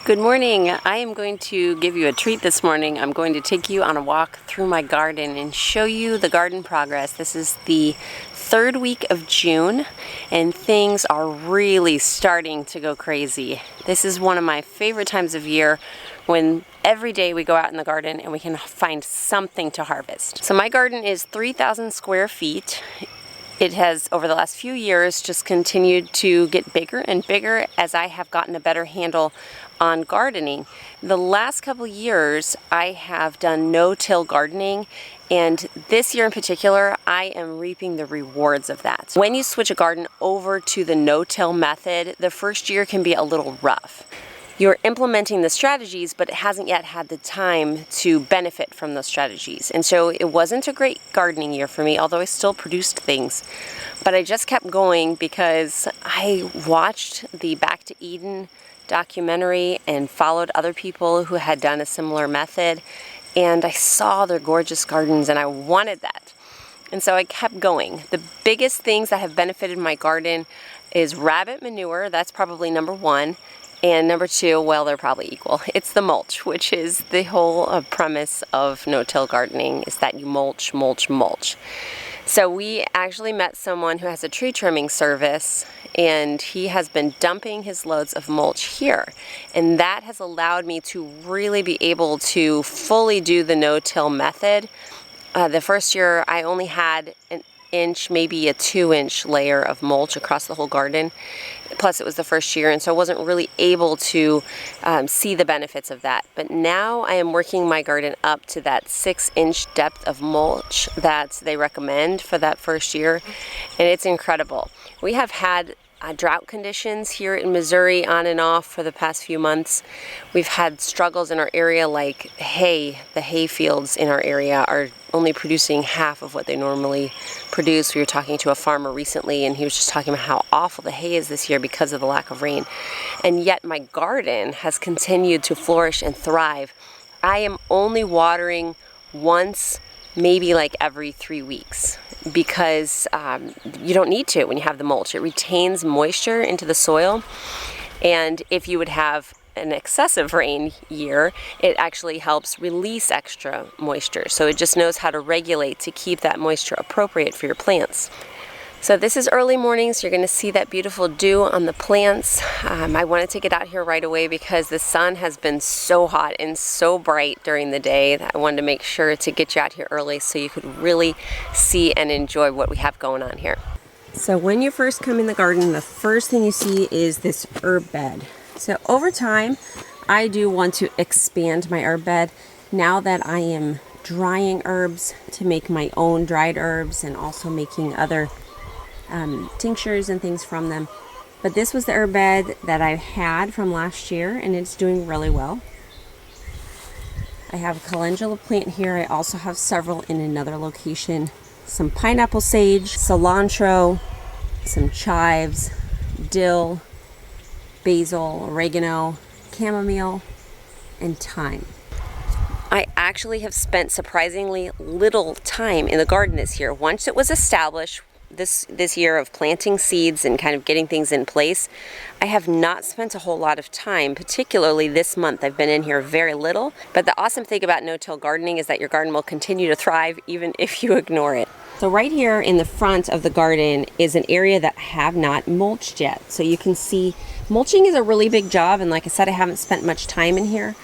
Good morning. I am going to give you a treat this morning. I'm going to take you on a walk through my garden and show you the garden progress. This is the third week of June and things are really starting to go crazy. This is one of my favorite times of year when every day we go out in the garden and we can find something to harvest. So my garden is 3,000 square feet. It has, over the last few years, just continued to get bigger and bigger as I have gotten a better handle on gardening. The last couple years, I have done no-till gardening, and this year in particular, I am reaping the rewards of that. When you switch a garden over to the no-till method, the first year can be a little rough. You're implementing the strategies, but it hasn't yet had the time to benefit from those strategies. And so it wasn't a great gardening year for me, although I still produced things. But I just kept going because I watched the Back to Eden documentary and followed other people who had done a similar method. And I saw their gorgeous gardens and I wanted that. And so I kept going. The biggest things that have benefited my garden is rabbit manure. That's probably number one. And number two, well, they're probably equal. It's the mulch, which is the whole premise of no-till gardening, is that you mulch, mulch, mulch. So we actually met someone who has a tree trimming service, and he has been dumping his loads of mulch here. And that has allowed me to really be able to fully do the no-till method. The first year, I only had an inch, maybe a 2-inch layer of mulch across the whole garden. Plus it was the first year, and so I wasn't really able to see the benefits of that. But now I am working my garden up to that 6-inch depth of mulch that they recommend for that first year, and it's incredible. We have had drought conditions here in Missouri on and off for the past few months. We've had struggles in our area like hay. The hay fields in our area are only producing half of what they normally produce. We were talking to a farmer recently and he was just talking about how awful the hay is this year because of the lack of rain. And yet my garden has continued to flourish and thrive. I am only watering once, maybe like every 3 weeks, because you don't need to when you have the mulch. It retains moisture into the soil, and if you would have an excessive rain year, it actually helps release extra moisture. So it just knows how to regulate to keep that moisture appropriate for your plants. So this is early mornings. You're going to see that beautiful dew on the plants. I wanted to get out here right away because the sun has been so hot and so bright during the day that I wanted to make sure to get you out here early so you could really see and enjoy what we have going on here. So when you first come in the garden, the first thing you see is this herb bed. So over time, I do want to expand my herb bed now that I am drying herbs to make my own dried herbs and also making other tinctures and things from them. But this was the herb bed that I had from last year and it's doing really well. I have a calendula plant here. I also have several in another location. Some pineapple sage, cilantro, some chives, dill, basil, oregano, chamomile, and thyme. I actually have spent surprisingly little time in the garden this year. Once it was established, this year of planting seeds and kind of getting things in place, I have not spent a whole lot of time, particularly this month. I've been in here very little, but the awesome thing about no-till gardening is that your garden will continue to thrive even if you ignore it. So right here in the front of the garden is an area that I have not mulched yet. So you can see mulching is a really big job, and like I said, I haven't spent much time in here,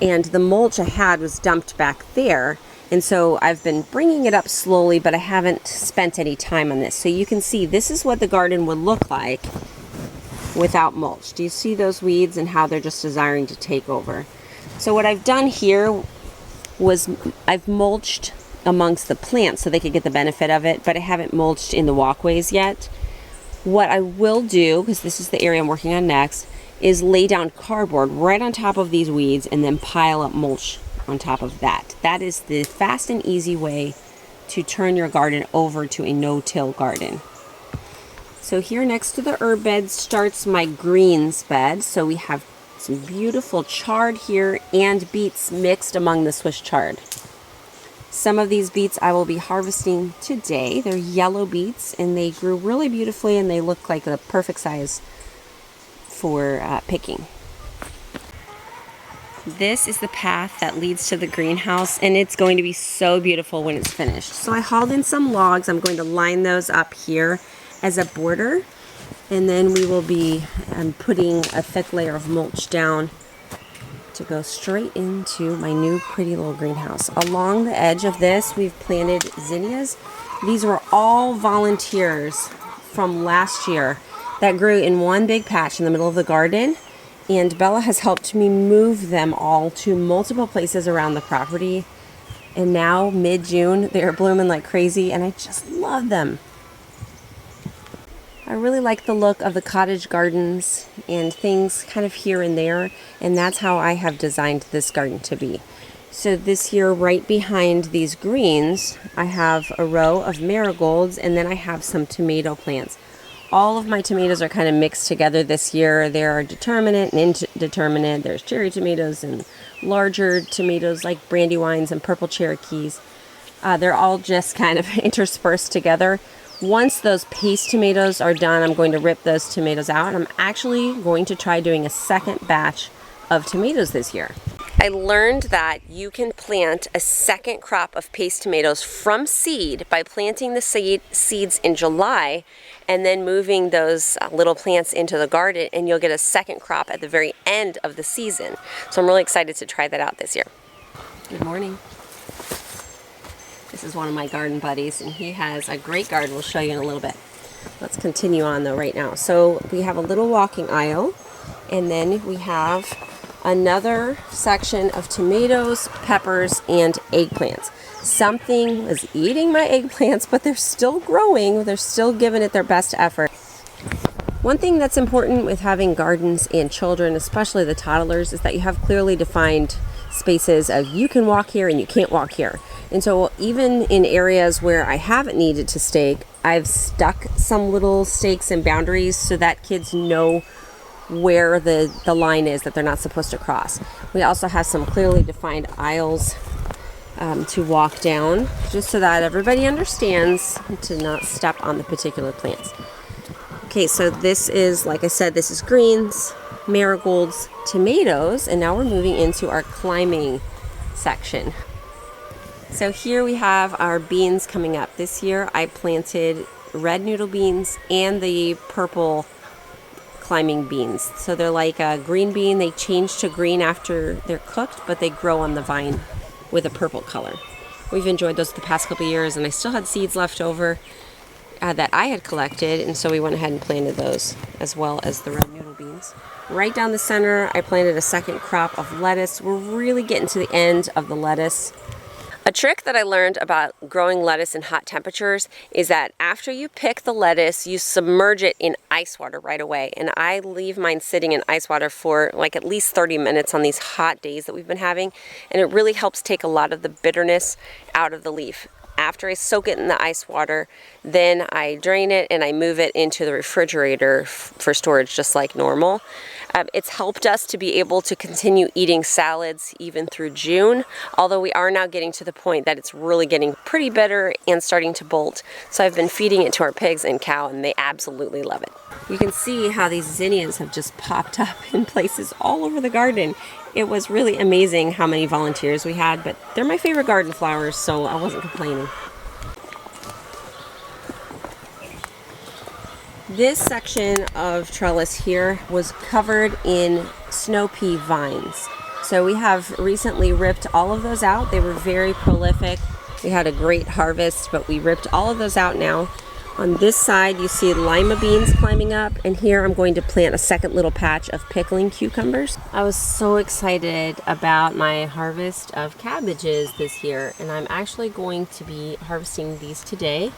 and the mulch I had was dumped back there. And so I've been bringing it up slowly, but I haven't spent any time on this. So you can see this is what the garden would look like without mulch. Do you see those weeds and how they're just desiring to take over? So what I've done here was I've mulched amongst the plants so they could get the benefit of it, but I haven't mulched in the walkways yet. What I will do, because this is the area I'm working on next, is lay down cardboard right on top of these weeds and then pile up mulch on top of that. That is the fast and easy way to turn your garden over to a no-till garden. So here next to the herb bed starts my greens bed. So we have some beautiful chard here and beets mixed among the Swiss chard. Some of these beets I will be harvesting today. They're yellow beets and they grew really beautifully and they look like the perfect size for picking. This is the path that leads to the greenhouse, and it's going to be so beautiful when it's finished. So I hauled in some logs. I'm going to line those up here as a border, and then we will be putting a thick layer of mulch down to go straight into my new pretty little greenhouse. Along the edge of this, we've planted zinnias. These were all volunteers from last year that grew in one big patch in the middle of the garden. And Bella has helped me move them all to multiple places around the property. And now, mid-June, they're blooming like crazy, and I just love them. I really like the look of the cottage gardens and things kind of here and there, and that's how I have designed this garden to be. So this year, right behind these greens, I have a row of marigolds, and then I have some tomato plants. All of my tomatoes are kind of mixed together this year. There are determinate and indeterminate. There's cherry tomatoes and larger tomatoes like brandywines and purple Cherokees. They're all just kind of interspersed together. Once those paste tomatoes are done, I'm going to rip those tomatoes out. I'm actually going to try doing a second batch of tomatoes this year. I learned that you can plant a second crop of paste tomatoes from seed by planting the seeds in July and then moving those little plants into the garden, and you'll get a second crop at the very end of the season. So I'm really excited to try that out this year. Good morning. This is one of my garden buddies, and he has a great garden. We'll show you in a little bit. Let's continue on though right now. So we have a little walking aisle, and then we have another section of tomatoes, peppers, and eggplants. Something was eating my eggplants, but they're still growing. They're still giving it their best effort. One thing that's important with having gardens and children, especially the toddlers, is that you have clearly defined spaces of you can walk here and you can't walk here. And so even in areas where I haven't needed to stake, I've stuck some little stakes and boundaries so that kids know where the line is that they're not supposed to cross. We also have some clearly defined aisles to walk down, just so that everybody understands to not step on the particular plants. Okay, so this is, like I said, this is greens, marigolds, tomatoes, and now we're moving into our climbing section. So here we have our beans coming up. This year I planted red noodle beans and the purple climbing beans. So they're like a green bean. They change to green after they're cooked, but they grow on the vine with a purple color. We've enjoyed those the past couple years, and I still had seeds left over that I had collected, and so we went ahead and planted those as well as the red noodle beans. Right down the center, I planted a second crop of lettuce. We're really getting to the end of the lettuce. A trick that I learned about growing lettuce in hot temperatures is that after you pick the lettuce, you submerge it in ice water right away. And I leave mine sitting in ice water for like at least 30 minutes on these hot days that we've been having. And it really helps take a lot of the bitterness out of the leaf. After I soak it in the ice water, then I drain it and I move it into the refrigerator for storage just like normal. It's helped us to be able to continue eating salads even through June, although we are now getting to the point that it's really getting pretty bitter and starting to bolt. So I've been feeding it to our pigs and cow, and they absolutely love it. You can see how these zinnias have just popped up in places all over the garden. It was really amazing how many volunteers we had, but they're my favorite garden flowers, so I wasn't complaining. This section of trellis here was covered in snow pea vines. So we have recently ripped all of those out. They were very prolific. We had a great harvest, but we ripped all of those out now. On this side, you see lima beans climbing up, and here I'm going to plant a second little patch of pickling cucumbers. I was so excited about my harvest of cabbages this year, and I'm actually going to be harvesting these today.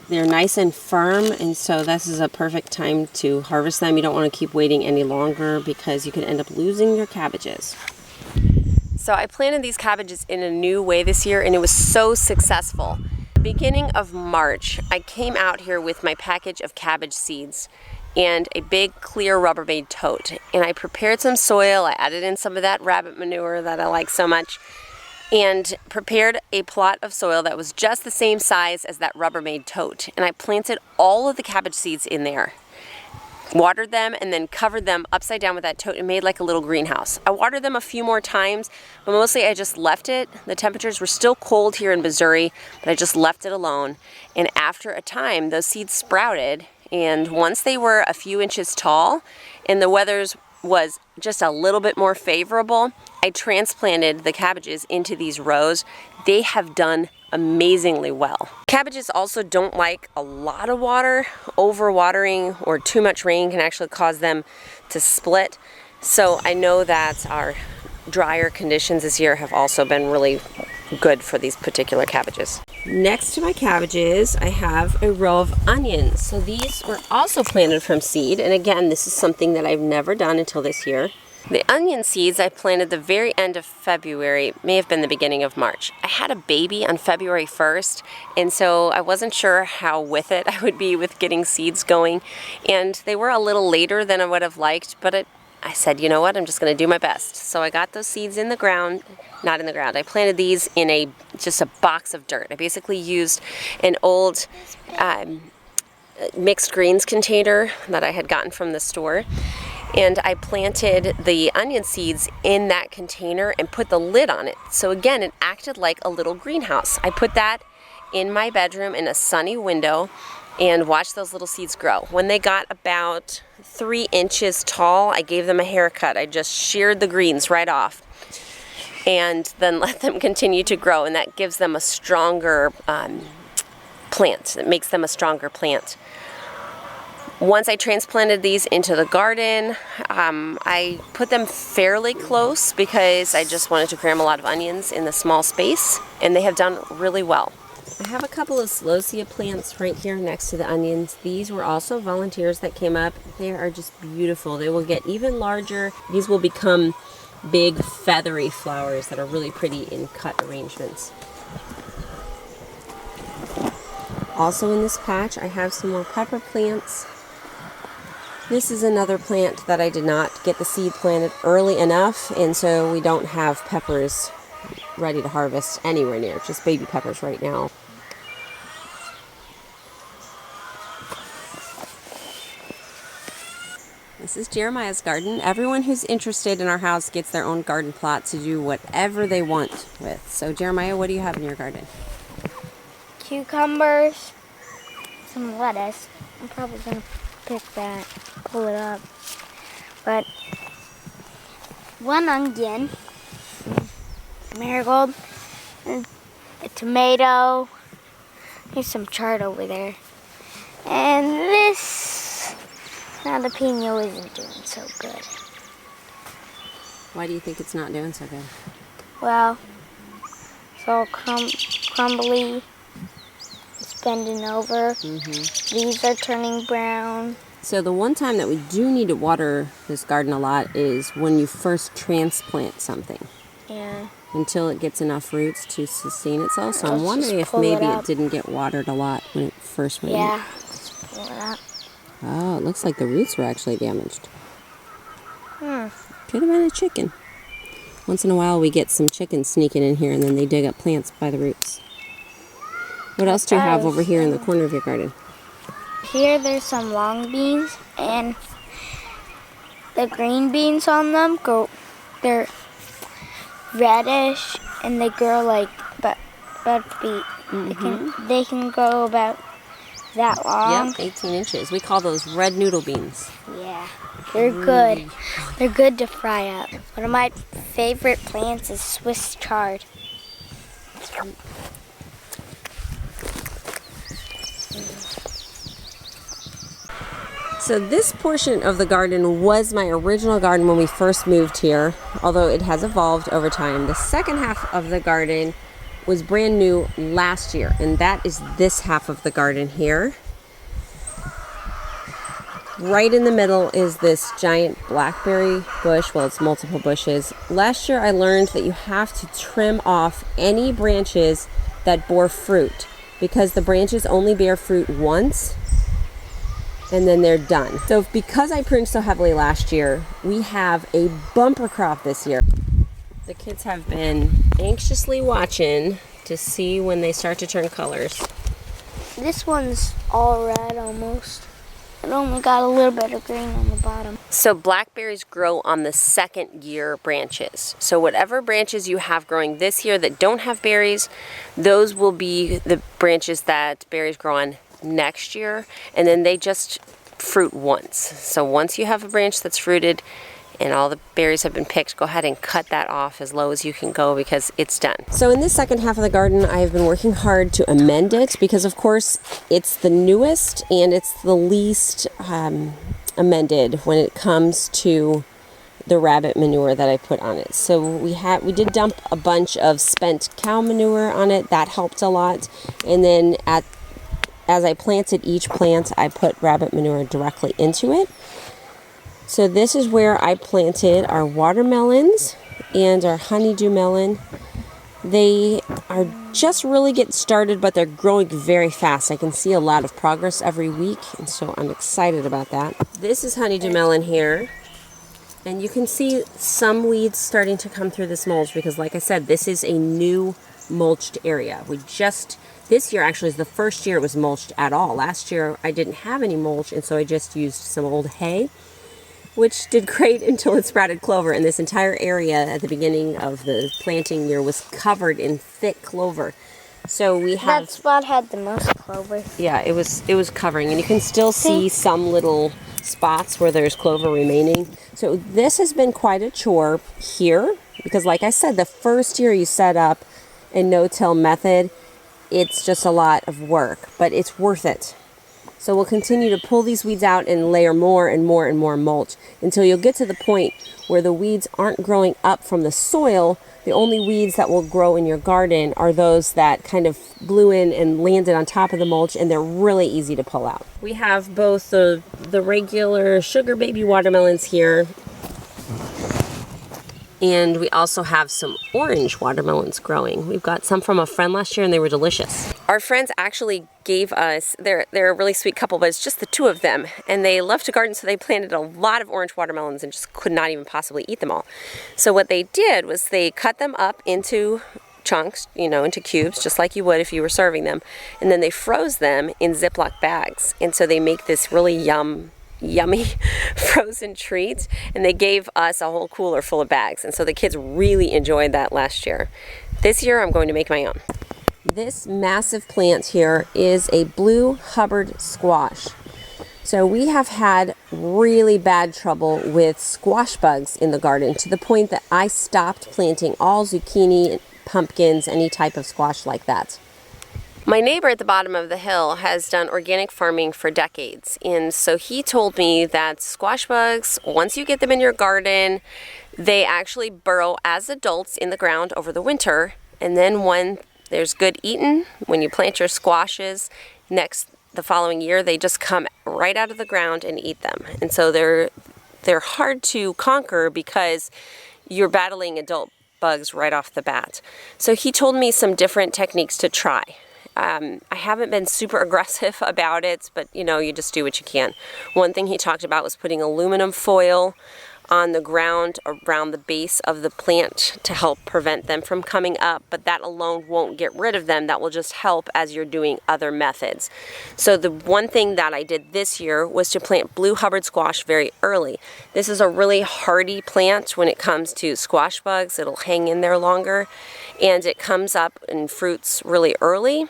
They're nice and firm, and so this is a perfect time to harvest them. You don't want to keep waiting any longer because you could end up losing your cabbages. So I planted these cabbages in a new way this year, and it was so successful. Beginning of March, I came out here with my package of cabbage seeds and a big clear Rubbermaid tote, and I prepared some soil. I added in some of that rabbit manure that I like so much, and prepared a plot of soil that was just the same size as that Rubbermaid tote, and I planted all of the cabbage seeds in there. watered them and then covered them upside down with that tote and made like a little greenhouse. I watered them a few more times, but mostly I just left it. The temperatures were still cold here in Missouri, but I just left it alone. And after a time, those seeds sprouted, and once they were a few inches tall and the weather's was just a little bit more favorable, I transplanted the cabbages into these rows. They have done amazingly well. Cabbages also don't like a lot of water. Overwatering or too much rain can actually cause them to split. So I know that our drier conditions this year have also been really good for these particular cabbages. Next to my cabbages, I have a row of onions. So these were also planted from seed. And again, this is something that I've never done until this year. The onion seeds I planted the very end of February, may have been the beginning of March. I had a baby on February 1st, and so I wasn't sure how with it I would be with getting seeds going. And they were a little later than I would have liked, but I said, you know what, I'm just going to do my best. So I got those seeds in the ground, not in the ground. I planted these in just a box of dirt. I basically used an old mixed greens container that I had gotten from the store. And I planted the onion seeds in that container and put the lid on it. So again, it acted like a little greenhouse. I put that in my bedroom in a sunny window and watched those little seeds grow. When they got about 3 inches tall, I gave them a haircut. I just sheared the greens right off and then let them continue to grow, and that gives them a stronger plant. It makes them a stronger plant. Once I transplanted these into the garden, I put them fairly close because I just wanted to cram a lot of onions in the small space, and they have done really well. I have a couple of Celosia plants right here next to the onions. These were also volunteers that came up. They are just beautiful. They will get even larger. These will become big feathery flowers that are really pretty in cut arrangements. Also in this patch, I have some more pepper plants. This is another plant that I did not get the seed planted early enough, and so we don't have peppers ready to harvest anywhere near, just baby peppers right now. This is Jeremiah's garden. Everyone who's interested in our house gets their own garden plot to do whatever they want with. So Jeremiah, what do you have in your garden? Cucumbers, some lettuce. I'm probably going to pick that, pull it up. But one onion, marigold, and a tomato. There's some chard over there. And this jalapeno isn't doing so good. Why do you think it's not doing so good? Well, it's all crumbly. It's bending over. Leaves are turning brown. So the one time that we do need to water this garden a lot is when you first transplant something. Yeah. Until it gets enough roots to sustain itself. So I'm wondering if maybe it didn't get watered a lot when it first went in. Yeah, just pull it up. Oh, it looks like the roots were actually damaged. Hmm. Could have been a chicken. Once in a while we get some chickens sneaking in here and then they dig up plants by the roots. What else do you have over here in the corner of your garden? Here there's some long beans, and the green beans on them they're reddish, and they grow like bud feet. They can grow about that long. Yep, 18 inches. We call those red noodle beans. Yeah, they're good. They're good to fry up. One of my favorite plants is Swiss chard. So this portion of the garden was my original garden when we first moved here, although it has evolved over time. The second half of the garden was brand new last year, and that is this half of the garden here. Right in the middle is this giant blackberry bush. Well, it's multiple bushes. Last year I learned that you have to trim off any branches that bore fruit, because the branches only bear fruit once and then they're done. So because I pruned so heavily last year, we have a bumper crop this year. The kids have been anxiously watching to see when they start to turn colors. This one's all red almost. It only got a little bit of green on the bottom. So blackberries grow on the second year branches. So whatever branches you have growing this year that don't have berries, those will be the branches that berries grow on next year, and then they just fruit once. So once you have a branch that's fruited and all the berries have been picked, go ahead and cut that off as low as you can go because it's done. So in this second half of the garden, I've been working hard to amend it because, of course, it's the newest and it's the least amended when it comes to the rabbit manure that I put on it. So we did dump a bunch of spent cow manure on it. That helped a lot. And then as I planted each plant, I put rabbit manure directly into it. So this is where I planted our watermelons and our honeydew melon. They are just really getting started, but they're growing very fast. I can see a lot of progress every week, and so I'm excited about that. This is honeydew melon here, and you can see some weeds starting to come through this mulch because, like I said, this is a new mulched area. This year actually is the first year it was mulched at all. Last year I didn't have any mulch, and so I just used some old hay, which did great until it sprouted clover, and this entire area at the beginning of the planting year was covered in thick clover. So we have that spot had the most clover. Yeah, it was covering, and you can still see some little spots where there's clover remaining. So this has been quite a chore here because, like I said, the first year you set up a no-till method, it's just a lot of work, but it's worth it. So we'll continue to pull these weeds out and layer more and more and more mulch until you'll get to the point where the weeds aren't growing up from the soil. The only weeds that will grow in your garden are those that kind of blew in and landed on top of the mulch, and they're really easy to pull out. We have both the regular sugar baby watermelons here, and we also have some orange watermelons growing. We've got some from a friend last year, and they were delicious. Our friends actually gave us, they're a really sweet couple, but it's just the two of them, and they love to garden, so they planted a lot of orange watermelons and just could not even possibly eat them all. So what they did was they cut them up into chunks, into cubes, just like you would if you were serving them, and then they froze them in Ziploc bags, and so they make this really yummy frozen treats, and they gave us a whole cooler full of bags, and so the kids really enjoyed that last year. This year I'm going to make my own. This massive plant here is a blue Hubbard squash. So we have had really bad trouble with squash bugs in the garden to the point that I stopped planting all zucchini, pumpkins, any type of squash like that. My neighbor at the bottom of the hill has done organic farming for decades, and so he told me that squash bugs, once you get them in your garden, they actually burrow as adults in the ground over the winter, and then when there's good eating, when you plant your squashes the following year, they just come right out of the ground and eat them. And so they're hard to conquer because you're battling adult bugs right off the bat. So he told me some different techniques to try. I haven't been super aggressive about it, but you just do what you can. One thing he talked about was putting aluminum foil on the ground around the base of the plant to help prevent them from coming up, but that alone won't get rid of them. That will just help as you're doing other methods. So the one thing that I did this year was to plant blue Hubbard squash very early. This is a really hardy plant when it comes to squash bugs. It'll hang in there longer, and it comes up in fruits really early.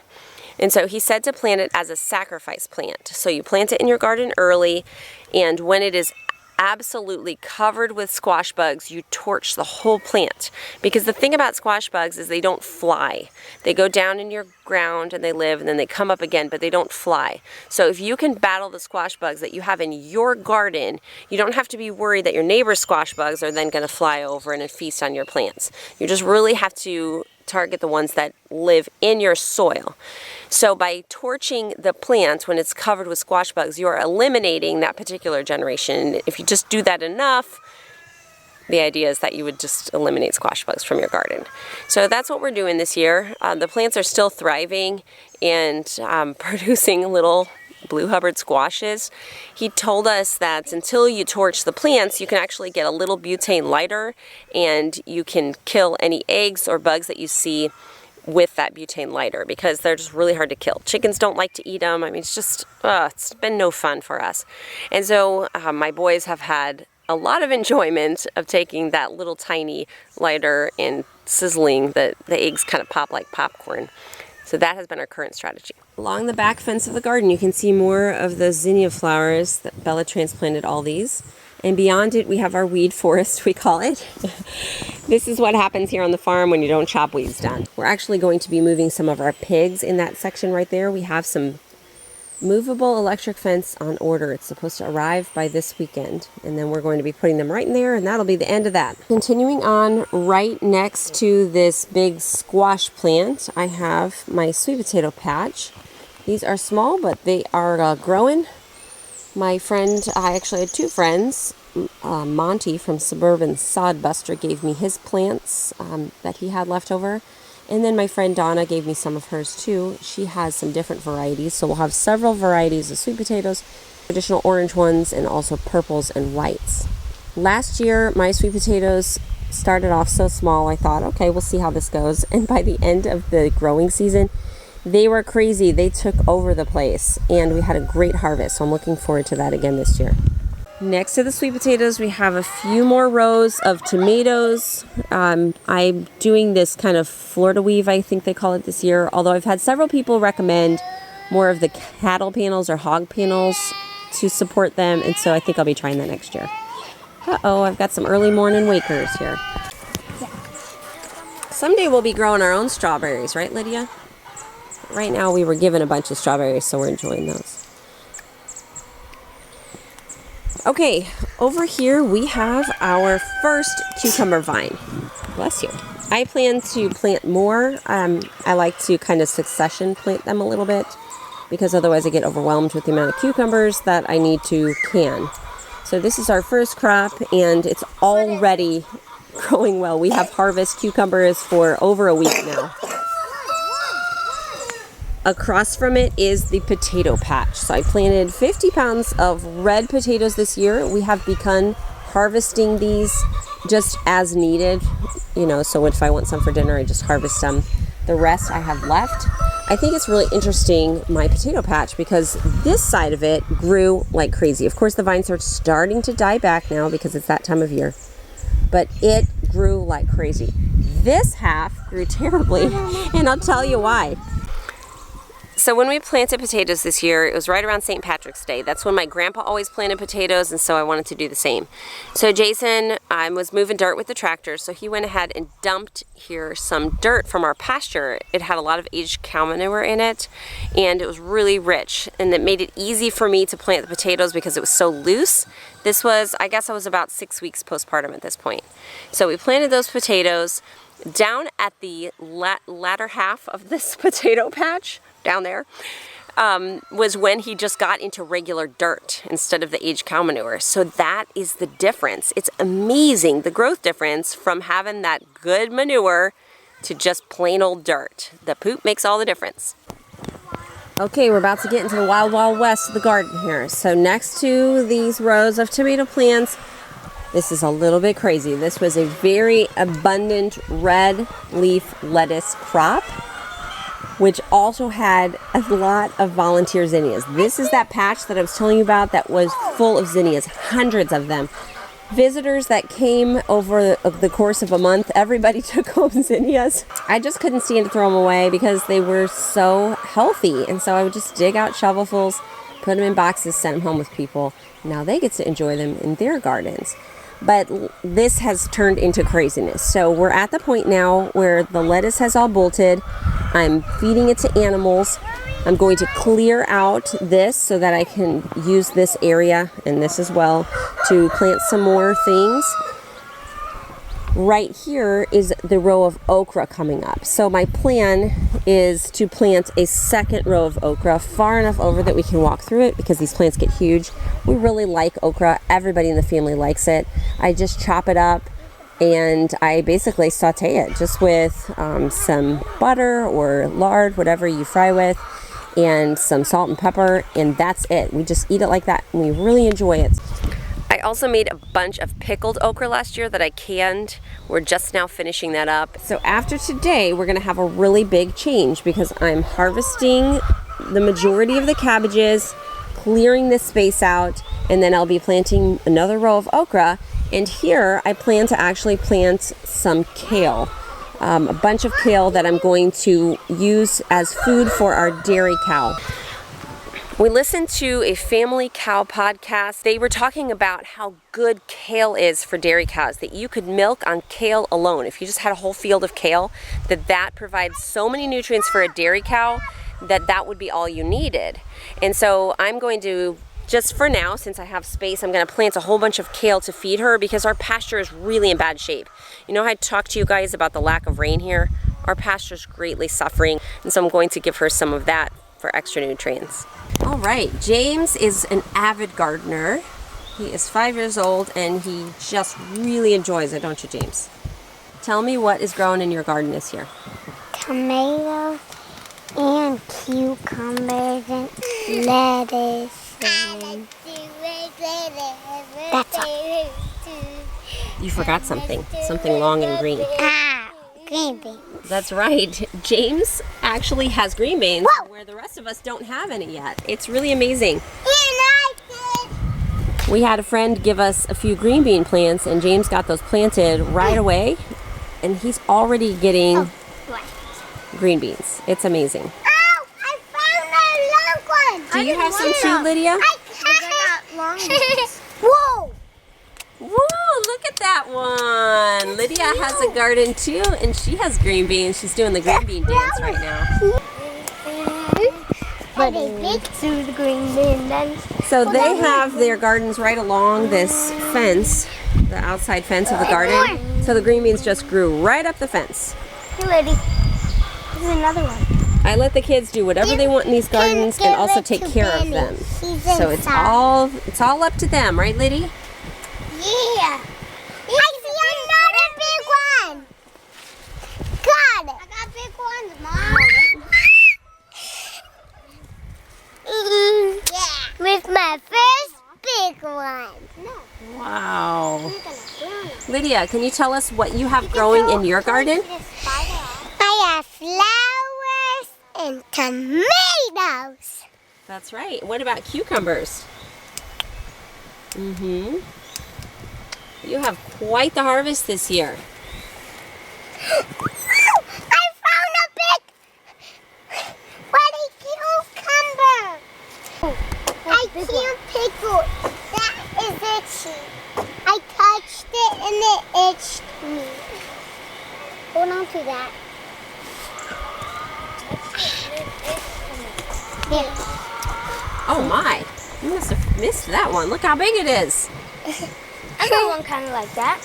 And so he said to plant it as a sacrifice plant. So you plant it in your garden early, and when it is absolutely covered with squash bugs, you torch the whole plant. Because the thing about squash bugs is they don't fly. They go down in your ground and they live, and then they come up again, but they don't fly. So if you can battle the squash bugs that you have in your garden, you don't have to be worried that your neighbor's squash bugs are then going to fly over and feast on your plants. You just really have to target the ones that live in your soil. So by torching the plant when it's covered with squash bugs, you're eliminating that particular generation. If you just do that enough, the idea is that you would just eliminate squash bugs from your garden. So that's what we're doing this year. The plants are still thriving and producing little blue Hubbard squashes. He told us that until you torch the plants, you can actually get a little butane lighter, and you can kill any eggs or bugs that you see with that butane lighter because they're just really hard to kill. Chickens don't like to eat them. I mean, it's just, it's been no fun for us. And so my boys have had a lot of enjoyment of taking that little tiny lighter and sizzling the eggs kind of pop like popcorn. So that has been our current strategy. Along the back fence of the garden, you can see more of the zinnia flowers that Bella transplanted all these. And beyond it, we have our weed forest, we call it. This is what happens here on the farm when you don't chop weeds down. We're actually going to be moving some of our pigs in that section right there. We have some movable electric fence on order. It's supposed to arrive by this weekend. And then we're going to be putting them right in there, and that'll be the end of that. Continuing on, right next to this big squash plant, I have my sweet potato patch. These are small, but they are growing. My friend, I actually had two friends. Monty from Suburban Sodbuster gave me his plants that he had left over. And then my friend Donna gave me some of hers too. She has some different varieties. So we'll have several varieties of sweet potatoes, additional orange ones, and also purples and whites. Last year, my sweet potatoes started off so small. I thought, okay, we'll see how this goes. And by the end of the growing season, they were crazy. They took over the place, and we had a great harvest. So I'm looking forward to that again this year. Next to the sweet potatoes, we have a few more rows of tomatoes. I'm doing this kind of Florida weave, I think they call it this year, although I've had several people recommend more of the cattle panels or hog panels to support them, and so I think I'll be trying that next year. Uh-oh, I've got some early morning wakers here. Someday we'll be growing our own strawberries, right, Lydia? Right now we were given a bunch of strawberries, so we're enjoying those. Okay, over here we have our first cucumber vine. Bless you. I plan to plant more. I like to kind of succession plant them a little bit because otherwise I get overwhelmed with the amount of cucumbers that I need to can. So this is our first crop, and it's already growing well. We have harvest cucumbers for over a week now. Across from it is the potato patch. So I planted 50 pounds of red potatoes this year. We have begun harvesting these just as needed, so if I want some for dinner, I just harvest some. The rest I have left. I think it's really interesting, my potato patch, because this side of it grew like crazy. Of course, the vines are starting to die back now because it's that time of year, but it grew like crazy. This half grew terribly, and I'll tell you why. So when we planted potatoes this year, it was right around St. Patrick's Day. That's when my grandpa always planted potatoes, and so I wanted to do the same. So Jason was moving dirt with the tractor, so he went ahead and dumped here some dirt from our pasture. It had a lot of aged cow manure in it, and it was really rich, and it made it easy for me to plant the potatoes because it was so loose. This was, I guess I was about 6 weeks postpartum at this point. So we planted those potatoes down at the latter half of this potato patch. Down there, was when he just got into regular dirt instead of the aged cow manure. So that is the difference. It's amazing, the growth difference from having that good manure to just plain old dirt. The poop makes all the difference. Okay, we're about to get into the wild, wild west of the garden here. So next to these rows of tomato plants, this is a little bit crazy. This was a very abundant red leaf lettuce crop, which also had a lot of volunteer zinnias. This is that patch that I was telling you about that was full of zinnias, hundreds of them. Visitors that came over the course of a month, everybody took home zinnias. I just couldn't stand to throw them away because they were so healthy. And so I would just dig out shovelfuls, put them in boxes, send them home with people. Now they get to enjoy them in their gardens. But this has turned into craziness. So we're at the point now where the lettuce has all bolted. I'm feeding it to animals. I'm going to clear out this so that I can use this area and this as well to plant some more things. Right here is the row of okra coming up. So my plan is to plant a second row of okra far enough over that we can walk through it because these plants get huge. We really like okra. Everybody in the family likes it. I just chop it up and I basically saute it just with some butter or lard, whatever you fry with, and some salt and pepper, and that's it. We just eat it like that and we really enjoy it. I I also made a bunch of pickled okra last year that I canned. We're just now finishing that up. So after today, we're gonna have a really big change because I'm harvesting the majority of the cabbages, clearing this space out, and then I'll be planting another row of okra. And here I plan to actually plant some kale, a bunch of kale that I'm going to use as food for our dairy cow. We listened to a family cow podcast. They were talking about how good kale is for dairy cows, that you could milk on kale alone. If you just had a whole field of kale, that provides so many nutrients for a dairy cow that would be all you needed. And so I'm going to, just for now, since I have space, I'm going to plant a whole bunch of kale to feed her because our pasture is really in bad shape. You know how I talked to you guys about the lack of rain here? Our pasture is greatly suffering, and so I'm going to give her some of that for extra nutrients. All right, James is an avid gardener. He is 5 years old and he just really enjoys it, don't you, James? Tell me what is growing in your garden this year. Tomatoes and cucumbers and lettuce and that's all. You forgot something long and green. Green beans. That's right. James actually has green beans where the rest of us don't have any yet. It's really amazing. We had a friend give us a few green bean plants and James got those planted right away and he's already getting green beans. It's amazing. Oh, I found a long one. Do you have some too, Lydia? I got long ones. Whoa! Woo, look at that one. Lydia has a garden too and she has green beans. She's doing the green bean dance right now. But they big through the green bean then. So they have their gardens right along this fence, the outside fence of the garden. So the green beans just grew right up the fence. Hey, Lydia. This is another one. I let the kids do whatever they want in these gardens and also take care of them. So it's all up to them, right, Lydia? Yeah. I see another big one. Got it. I got big ones, Mom. Yeah. With my first big one. Wow. Lydia, can you tell us what you have growing in your garden? I have flowers and tomatoes. That's right. What about cucumbers? Mm-hmm. You have quite the harvest this year. I found a big cucumber. I can't pickle it. That is itchy. I touched it and it itched me. Hold on to that. There. Oh my. You must have missed that one. Look how big it is. I got one kind of like that.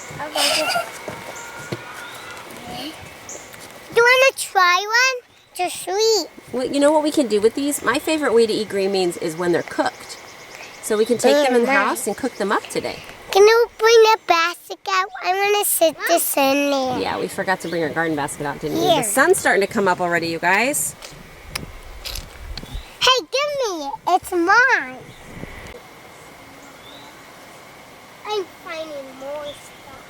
Do you want to try one? They're sweet. Well, you know what we can do with these? My favorite way to eat green beans is when they're cooked. So we can take them in the house and cook them up today. Can you bring the basket out? I want to sit this in there. Yeah, we forgot to bring our garden basket out, didn't we? Here. The sun's starting to come up already, you guys. Hey, give me it. It's mine. I'm finding more stuff.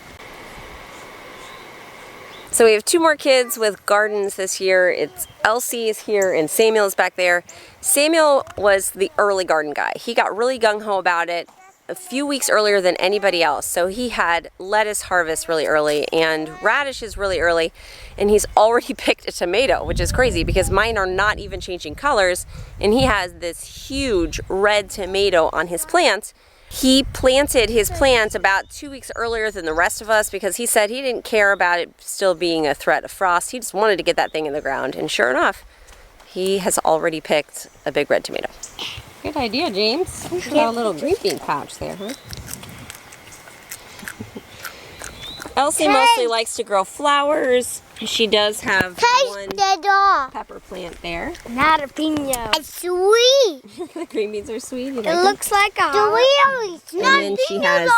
So we have 2 more kids with gardens this year. It's Elsie is here and Samuel is back there. Samuel was the early garden guy. He got really gung-ho about it a few weeks earlier than anybody else. So he had lettuce harvest really early and radishes really early, and he's already picked a tomato, which is crazy because mine are not even changing colors, and he has this huge red tomato on his plant. He planted his plant about 2 weeks earlier than the rest of us because he said he didn't care about it still being a threat of frost. He just wanted to get that thing in the ground. And sure enough, he has already picked a big red tomato. Good idea, James. You got a little green bean pouch there, huh? Elsie mostly likes to grow flowers. She does have one pepper plant there. Not a pino. It's sweet. The green beans are sweet. You like It them? looks like a jalapeno. And then she has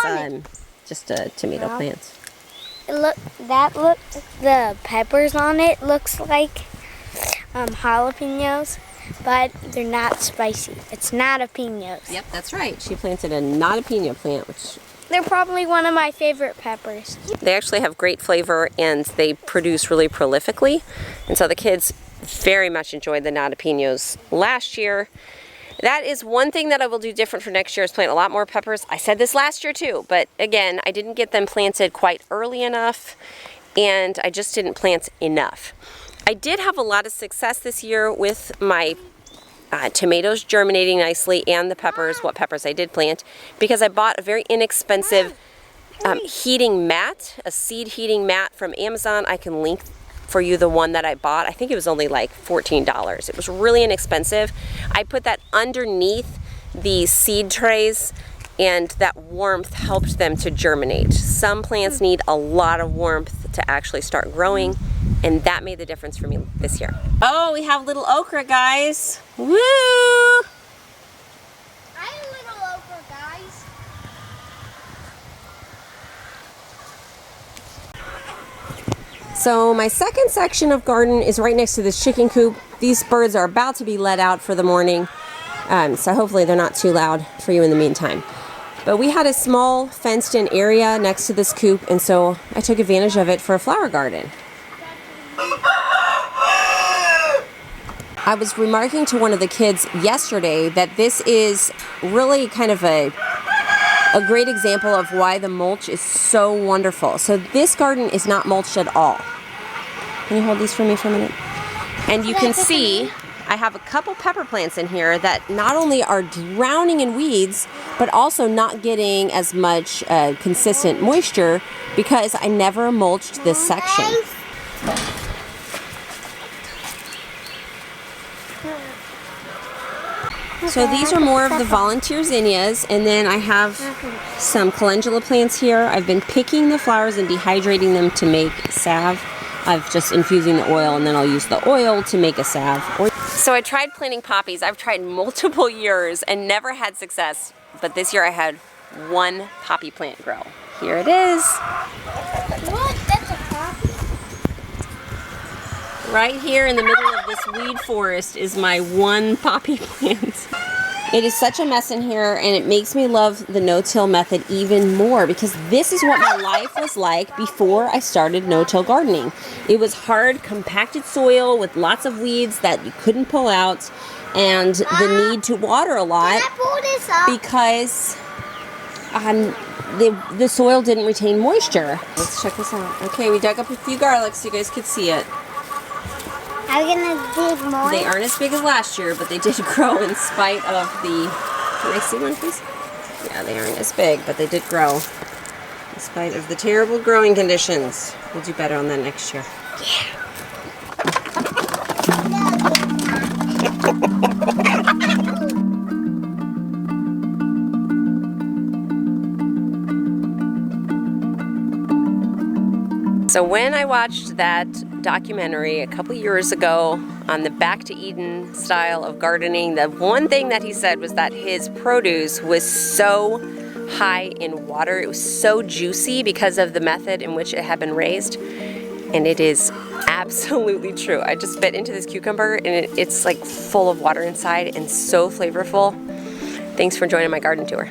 just a tomato plant. The peppers on it looks like jalapenos, but they're not spicy. It's not a pinos. Yep, that's right. She planted a not a pino plant, which They're probably one of my favorite peppers. They actually have great flavor and they produce really prolifically. And so the kids very much enjoyed the nadapinos last year. That is one thing that I will do different for next year is plant a lot more peppers. I said this last year too, but again, I didn't get them planted quite early enough and I just didn't plant enough. I did have a lot of success this year with my tomatoes germinating nicely and the peppers, what peppers I did plant, because I bought a very inexpensive heating mat, a seed heating mat from Amazon. I can link for you the one that I bought. I think it was only like $14. It was really inexpensive. I put that underneath the seed trays and that warmth helped them to germinate. Some plants need a lot of warmth to actually start growing, and that made the difference for me this year. Oh, we have little okra, guys. Woo! I'm a little okra, guys. So my second section of garden is right next to this chicken coop. These birds are about to be let out for the morning, so hopefully they're not too loud for you in the meantime. But we had a small fenced-in area next to this coop, and so I took advantage of it for a flower garden. I was remarking to one of the kids yesterday that this is really kind of a great example of why the mulch is so wonderful. So this garden is not mulched at all. Can you hold these for me for a minute? And you can see I have a couple pepper plants in here that not only are drowning in weeds, but also not getting as much consistent moisture because I never mulched this section. So these are more of the volunteer zinnias, and then I have some calendula plants here. I've been picking the flowers and dehydrating them to make salve. I've just infusing the oil, and then I'll use the oil to make a salve. So I tried planting poppies. I've tried multiple years and never had success, but this year I had one poppy plant grow. Here it is. What? That's a poppy? Right here in the middle of this weed forest is my one poppy plant. It is such a mess in here, and it makes me love the no-till method even more because this is what my life was like before I started no-till gardening. It was hard, compacted soil with lots of weeds that you couldn't pull out, and the need to water a lot Can I pull this up? because the soil didn't retain moisture. Let's check this out. Okay, we dug up a few garlics so you guys could see it. Are we gonna dig more? They aren't as big as last year, but they did grow in spite of the... Can I see one, please? Yeah, they aren't as big, but they did grow in spite of the terrible growing conditions. We'll do better on that next year. So when I watched that documentary a couple years ago on the Back to Eden style of gardening, the one thing that he said was that his produce was so high in water. It was so juicy because of the method in which it had been raised. And it is absolutely true. I just bit into this cucumber and it's like full of water inside and so flavorful. Thanks for joining my garden tour.